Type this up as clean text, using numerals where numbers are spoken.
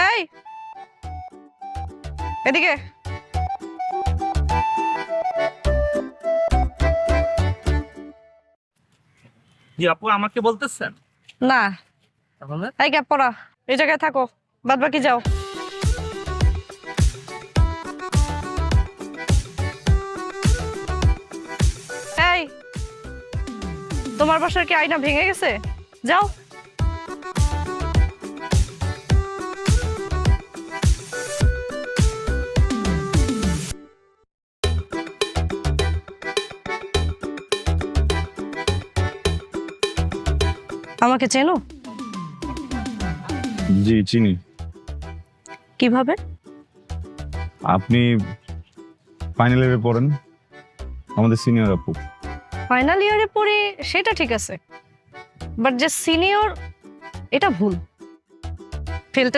এই এদিকে জি আপু আমাকে বলতেছেন? না, তাহলে এই গ্যাপ পড়া, এই জায়গায় থাকো, বাদ বাকি যাও। এই তোমার বাসার কি আয়না ভেঙে গেছে? যাও। আমাকে চেনো? জি চিনি। কিভাবে? আপনি ফাইনাল ইয়ারে পড়েন, আমাদের সিনিয়র আপু। ফাইনাল ইয়ারে পড়ি সেটা ঠিক আছে, বাট যে সিনিয়র এটা ভুল। ফেল